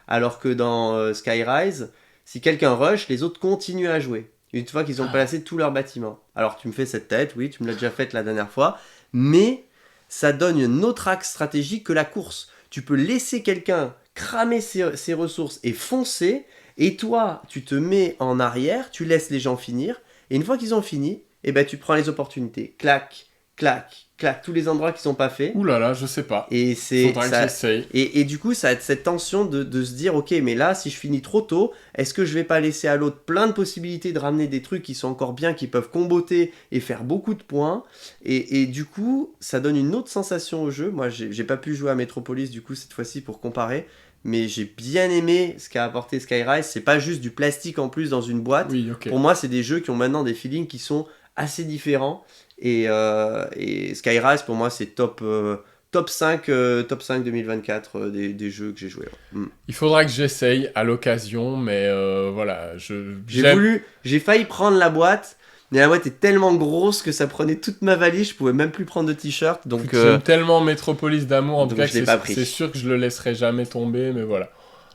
[SPEAKER 2] Alors que dans Skyrise, si quelqu'un rush, les autres continuent à jouer une fois qu'ils ont placé tous leurs bâtiments. Alors tu me fais cette tête, oui, tu me l'as déjà faite la dernière fois, mais ça donne une autre axe stratégique que la course. Tu peux laisser quelqu'un cramer ses ressources et foncer, et toi tu te mets en arrière, tu laisses les gens finir, et une fois qu'ils ont fini, tu prends les opportunités. Clac, clac, claques tous les endroits qui sont pas faits.
[SPEAKER 1] Ouh là là, je sais pas.
[SPEAKER 2] Et
[SPEAKER 1] faudrait que j'essaye.
[SPEAKER 2] Et du coup, ça a cette tension de se dire, ok, mais là, si je finis trop tôt, est-ce que je vais pas laisser à l'autre plein de possibilités de ramener des trucs qui sont encore bien, qui peuvent comboter et faire beaucoup de points. Et du coup, ça donne une autre sensation au jeu. Moi, j'ai pas pu jouer à Metropolis, du coup, cette fois-ci, pour comparer. Mais j'ai bien aimé ce qu'a apporté Skyrise. C'est pas juste du plastique en plus dans une boîte.
[SPEAKER 1] Oui, okay.
[SPEAKER 2] Pour moi, c'est des jeux qui ont maintenant des feelings qui sont assez différents. Et Skyrise, pour moi, c'est top 5 2024 des jeux que j'ai joués.
[SPEAKER 1] Il faudra que j'essaye à l'occasion, mais voilà.
[SPEAKER 2] J'ai failli prendre la boîte. Mais la boîte est tellement grosse que ça prenait toute ma valise, je pouvais même plus prendre de t-shirt. Donc
[SPEAKER 1] j'aime tellement Metropolis d'amour, en tout cas, c'est sûr que je le laisserai jamais tomber, mais voilà.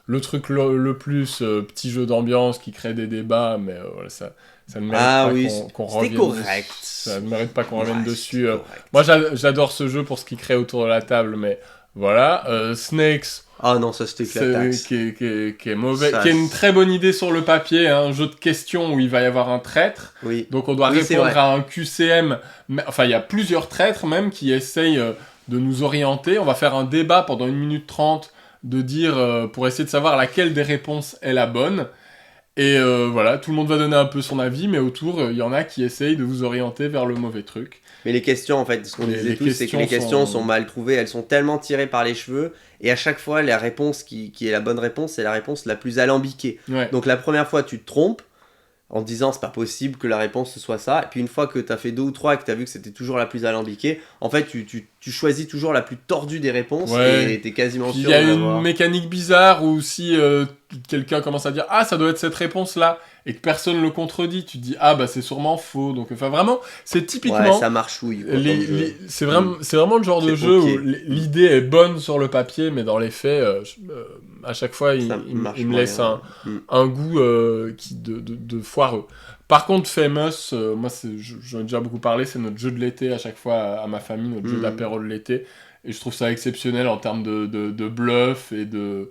[SPEAKER 1] Le truc le plus petit jeu d'ambiance qui crée des débats, mais voilà, ça ne mérite pas qu'on revienne.
[SPEAKER 2] Correct.
[SPEAKER 1] Ça ne mérite pas qu'on revienne dessus. Moi, j'adore ce jeu pour ce qu'il crée autour de la table, mais voilà. Snakes.
[SPEAKER 2] Ah non, ça c'était éclataxe.
[SPEAKER 1] Qui est mauvais, qui est une très bonne idée sur le papier, un jeu de questions où il va y avoir un traître.
[SPEAKER 2] Oui.
[SPEAKER 1] Donc on doit répondre à un QCM. Enfin, il y a plusieurs traîtres même qui essayent de nous orienter. On va faire un débat pendant 1 minute 30 de dire pour essayer de savoir laquelle des réponses est la bonne. Et voilà, tout le monde va donner un peu son avis, mais autour, il y en a qui essayent de vous orienter vers le mauvais truc.
[SPEAKER 2] Mais les questions, en fait, ce qu'on disait tous, c'est que les questions sont mal trouvées, elles sont tellement tirées par les cheveux, et à chaque fois, la réponse qui est la bonne réponse, c'est la réponse la plus alambiquée.
[SPEAKER 1] Ouais.
[SPEAKER 2] Donc la première fois, tu te trompes, en te disant c'est pas possible que la réponse ce soit ça, et puis une fois que t'as fait 2 ou 3 et que t'as vu que c'était toujours la plus alambiquée, en fait tu choisis toujours la plus tordue des réponses, et t'es quasiment sûr.
[SPEAKER 1] Il y a une mécanique bizarre où si quelqu'un commence à dire ah ça doit être cette réponse là et que personne le contredit, tu te dis ah bah c'est sûrement faux. Donc enfin vraiment c'est typiquement
[SPEAKER 2] ça marchouille
[SPEAKER 1] c'est vraiment le genre de jeu où l'idée est bonne sur le papier, mais dans les faits à chaque fois il me laisse un goût de foireux. Par contre, Famous, moi j'en ai déjà beaucoup parlé, c'est notre jeu de l'été à chaque fois à ma famille, notre jeu d'apéro de l'été, et je trouve ça exceptionnel en termes de bluff et de...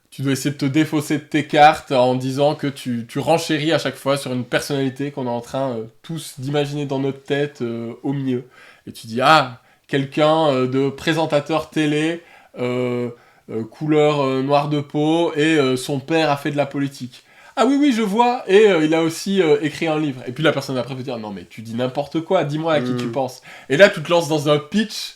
[SPEAKER 1] Tu dois essayer de te défausser de tes cartes en disant que tu renchéris à chaque fois sur une personnalité qu'on est en train tous d'imaginer dans notre tête au milieu. Et tu dis, ah, quelqu'un de présentateur télé, couleur noire de peau, et son père a fait de la politique. Ah oui, je vois, et il a aussi écrit un livre. Et puis la personne après peut dire, non mais tu dis n'importe quoi, dis-moi à qui tu penses. Et là tu te lances dans un pitch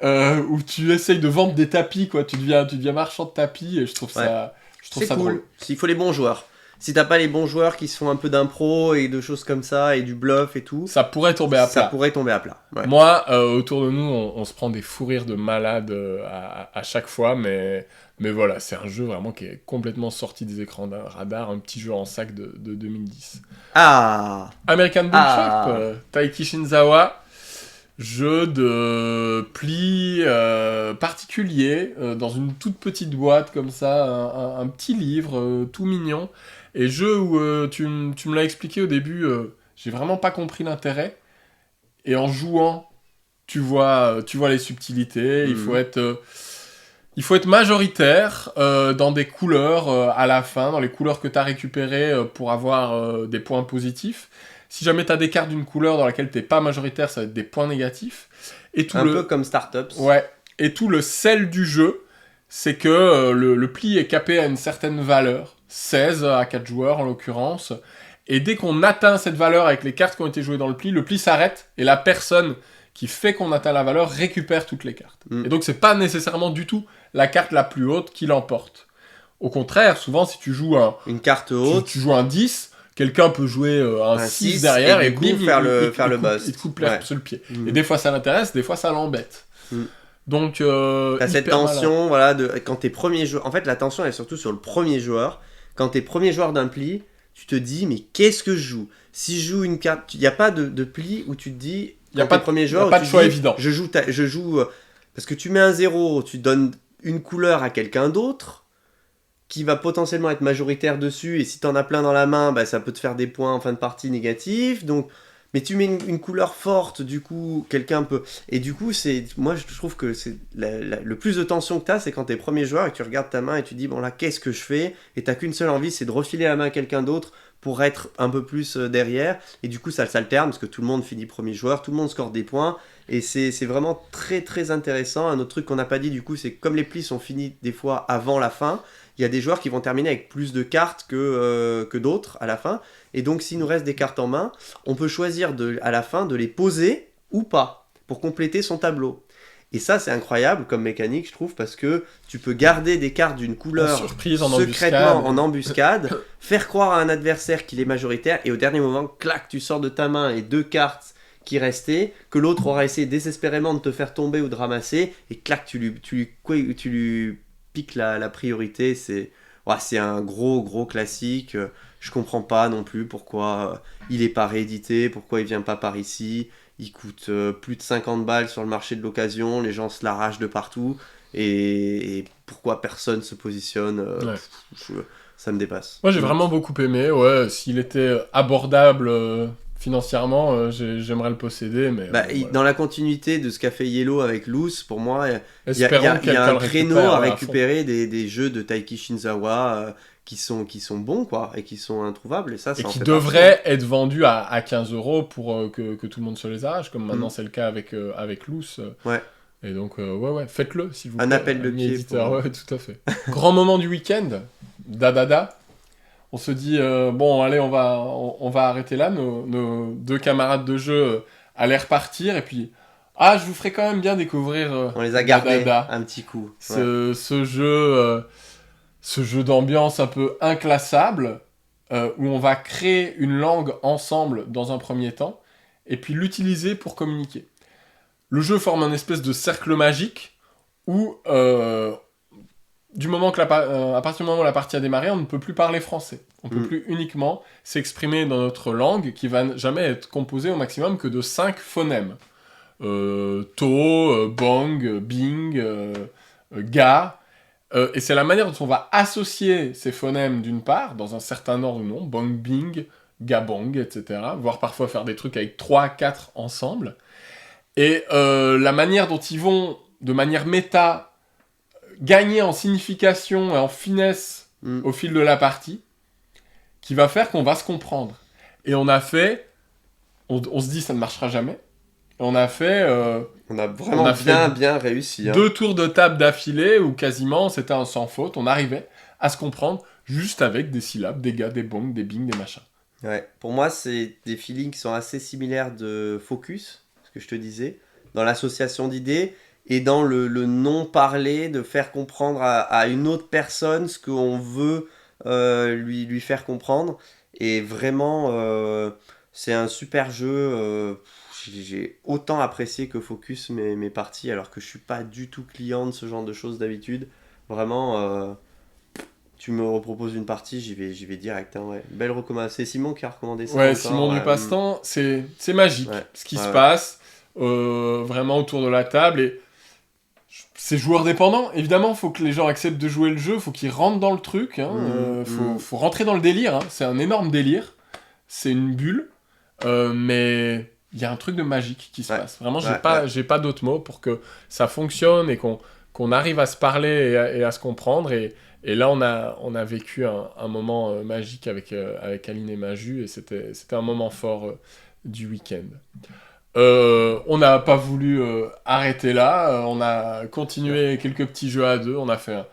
[SPEAKER 1] où tu essayes de vendre des tapis, quoi. Tu deviens marchand de tapis, et je trouve ça
[SPEAKER 2] cool.
[SPEAKER 1] Drôle.
[SPEAKER 2] Il faut les bons joueurs. Si t'as pas les bons joueurs qui se font un peu d'impro et de choses comme ça, et du bluff et tout,
[SPEAKER 1] ça pourrait tomber à plat.
[SPEAKER 2] Ouais.
[SPEAKER 1] Moi, autour de nous, on se prend des fous rires de malades à chaque fois, mais voilà, c'est un jeu vraiment qui est complètement sorti des écrans d'un radar, un petit jeu en sac de 2010.
[SPEAKER 2] Ah
[SPEAKER 1] American Book Shop, Taiki Shinzawa, jeu de pli particulier, dans une toute petite boîte comme ça, un petit livre tout mignon, et jeu où tu me l'as expliqué au début, j'ai vraiment pas compris l'intérêt, et en jouant, tu vois les subtilités. Il faut être majoritaire dans des couleurs à la fin, dans les couleurs que tu as récupérées pour avoir des points positifs. Si jamais tu as des cartes d'une couleur dans laquelle tu n'es pas majoritaire, ça va être des points négatifs. Et peu
[SPEAKER 2] comme Startups.
[SPEAKER 1] Ouais. Et tout le sel du jeu, c'est que le pli est capé à une certaine valeur, 16 à 4 joueurs en l'occurrence. Et dès qu'on atteint cette valeur avec les cartes qui ont été jouées dans le pli s'arrête, et la personne qui fait qu'on atteint la valeur récupère toutes les cartes. Et donc c'est pas nécessairement du tout la carte la plus haute qui l'emporte. Au contraire, souvent si tu joues
[SPEAKER 2] une carte haute,
[SPEAKER 1] tu joues un 10, quelqu'un peut jouer un 6 derrière et bim,
[SPEAKER 2] faire le boss.
[SPEAKER 1] Il te coupe sur le pied. Et des fois ça l'intéresse, des fois ça l'embête. Donc
[SPEAKER 2] t'as cette tension, voilà, quand t'es premier joueur. En fait, la tension elle est surtout sur le premier joueur. Quand t'es premier joueur d'un pli, tu te dis mais qu'est-ce que je joue ? Si je joue une carte, il y a pas de pli où tu te dis
[SPEAKER 1] il y a pas de premier joueur, pas de choix évident.
[SPEAKER 2] Je joue parce que tu mets un 0, tu donnes une couleur à quelqu'un d'autre qui va potentiellement être majoritaire dessus, et si t'en as plein dans la main, bah, ça peut te faire des points en fin de partie négatifs. Donc, mais tu mets une couleur forte, du coup, quelqu'un peut... Et du coup, moi, je trouve que c'est le plus de tension que t'as, c'est quand t'es premier joueur et que tu regardes ta main et tu dis, bon là, qu'est-ce que je fais ? Et t'as qu'une seule envie, c'est de refiler la main à quelqu'un d'autre pour être un peu plus derrière. Et du coup, ça s'alterne, parce que tout le monde finit premier joueur, tout le monde score des points. Et c'est vraiment très très intéressant. Un autre truc qu'on n'a pas dit du coup, c'est que comme les plis sont finis des fois avant la fin, il y a des joueurs qui vont terminer avec plus de cartes que d'autres à la fin. Et donc s'il nous reste des cartes en main, on peut choisir à la fin de les poser ou pas pour compléter son tableau. Et ça, c'est incroyable comme mécanique, je trouve, parce que tu peux garder des cartes d'une couleur secrètement en embuscade, faire croire à un adversaire qu'il est majoritaire, et au dernier moment, clac, tu sors de ta main les 2 cartes qui restaient, que l'autre aura essayé désespérément de te faire tomber ou de ramasser, et clac, tu lui piques la priorité. C'est un gros classique. Je comprends pas non plus pourquoi il est pas réédité, pourquoi il vient pas par ici. Il coûte plus de 50 balles sur le marché de l'occasion, les gens se l'arrachent de partout, et pourquoi personne se positionne, ça me dépasse.
[SPEAKER 1] Moi j'ai vraiment beaucoup aimé, s'il était abordable financièrement, j'aimerais le posséder, mais...
[SPEAKER 2] Dans la continuité de ce qu'a fait Yellow avec Loose, pour moi, il y a un créneau à récupérer des jeux de Taiki Shinzawa qui sont bons, quoi, et qui sont introuvables, et
[SPEAKER 1] qui devraient être vendus à 15 € pour que tout le monde se les arrache, comme maintenant c'est le cas avec Loose.
[SPEAKER 2] Ouais.
[SPEAKER 1] Et donc, faites-le, s'il vous plaît.
[SPEAKER 2] Un appel de pied.
[SPEAKER 1] Éditeur, tout à fait. Grand moment du week-end, Dadada. On se dit, bon, allez, on va arrêter là. Nos 2 camarades de jeu allaient repartir. Et puis, je vous ferai quand même bien découvrir
[SPEAKER 2] on les a gardés
[SPEAKER 1] Dadada.
[SPEAKER 2] Un petit coup.
[SPEAKER 1] Ce jeu d'ambiance un peu inclassable, où on va créer une langue ensemble dans un premier temps, et puis l'utiliser pour communiquer. Le jeu forme un espèce de cercle magique, où... à partir du moment où la partie a démarré, on ne peut plus parler français. On ne peut plus uniquement s'exprimer dans notre langue, qui va jamais être composée au maximum que de 5 phonèmes. To, bang, bing, ga. Et c'est la manière dont on va associer ces phonèmes d'une part, dans un certain ordre ou non, bang, bing, ga, bang, etc. Voire parfois faire des trucs avec 3, 4 ensemble. Et la manière dont ils vont, de manière méta, gagner en signification et en finesse au fil de la partie, qui va faire qu'on va se comprendre. Et on se dit ça ne marchera jamais. On a
[SPEAKER 2] vraiment bien réussi.
[SPEAKER 1] 2 tours de table d'affilée où quasiment c'était un sans faute. On arrivait à se comprendre juste avec des syllabes, des ga, des bang, des bing, des machins.
[SPEAKER 2] Ouais. Pour moi, c'est des feelings qui sont assez similaires de Focus, ce que je te disais, dans l'association d'idées. Et dans le non-parler, de faire comprendre à une autre personne ce qu'on veut lui faire comprendre. Et vraiment, c'est un super jeu. J'ai autant apprécié que Focus mes parties, alors que je suis pas du tout client de ce genre de choses d'habitude. Vraiment, tu me reproposes une partie, j'y vais direct. Belle recommandation. C'est Simon qui a recommandé ça.
[SPEAKER 1] Ouais, Simon du Passe-Temps, c'est magique ce qui se passe vraiment autour de la table. Et c'est joueur dépendant, évidemment, il faut que les gens acceptent de jouer le jeu, il faut qu'ils rentrent dans le truc, faut rentrer dans le délire, c'est un énorme délire, c'est une bulle, mais il y a un truc de magique qui se passe. Vraiment, j'ai pas d'autres mots pour que ça fonctionne et qu'on arrive à se parler et à se comprendre, et là on a vécu un moment magique avec Aline et Maju, et c'était un moment fort du week-end. On n'a pas voulu arrêter là, on a continué quelques petits jeux à 2, on a fait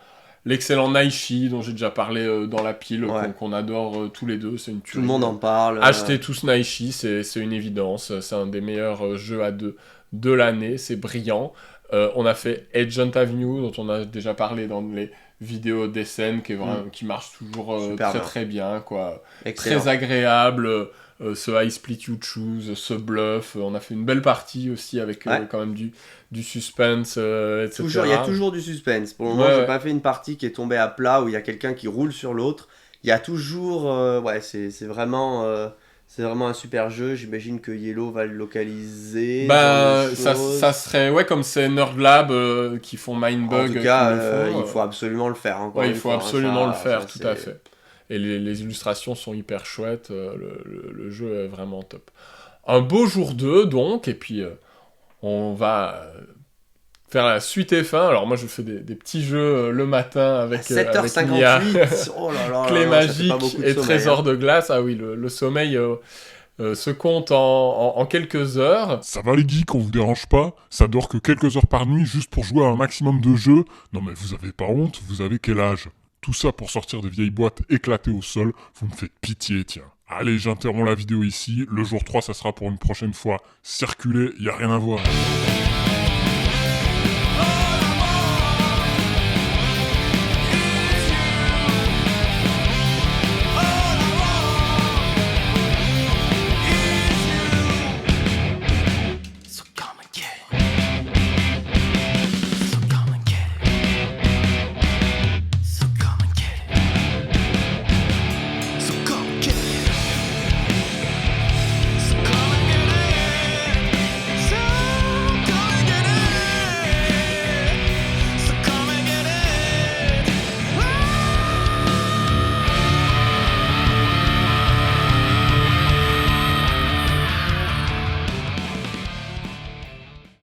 [SPEAKER 1] l'excellent Naishi dont j'ai déjà parlé dans la pile, qu'on adore tous les deux, c'est une tuerie.
[SPEAKER 2] Tout le monde en parle.
[SPEAKER 1] Achetez tous Naishi, c'est une évidence, c'est un des meilleurs jeux à 2 de l'année, c'est brillant. On a fait Agent Avenue dont on a déjà parlé dans les vidéos des scènes, qui marche toujours très bien, quoi. Très agréable. Ce I Split You Choose, ce bluff, on a fait une belle partie aussi avec quand même du suspense, etc.
[SPEAKER 2] Il y a toujours du suspense. Pour le moment, j'ai pas fait une partie qui est tombée à plat où il y a quelqu'un qui roule sur l'autre. Il y a toujours, c'est vraiment un super jeu. J'imagine que Yellow va le localiser.
[SPEAKER 1] Ça serait comme c'est Nerd Lab qui font Mindbug.
[SPEAKER 2] En tout cas, il faut absolument le faire.
[SPEAKER 1] Il faut absolument le faire, tout à fait. Et les illustrations sont hyper chouettes, le jeu est vraiment top. Un beau jour 2, donc, et puis on va faire la suite et fin. Alors moi, je fais des petits jeux le matin avec
[SPEAKER 2] 7h58,
[SPEAKER 1] Clé magique et trésor de glace. Ah oui, le sommeil se compte en quelques heures.
[SPEAKER 3] Ça va les geeks, on vous dérange pas? Ça dort que quelques heures par nuit juste pour jouer à un maximum de jeux? Non mais vous avez pas honte? Vous avez quel âge? Tout ça pour sortir des vieilles boîtes éclatées au sol, vous me faites pitié, tiens. Allez, j'interromps la vidéo ici, le jour 3 ça sera pour une prochaine fois. Circulez, y a rien à voir.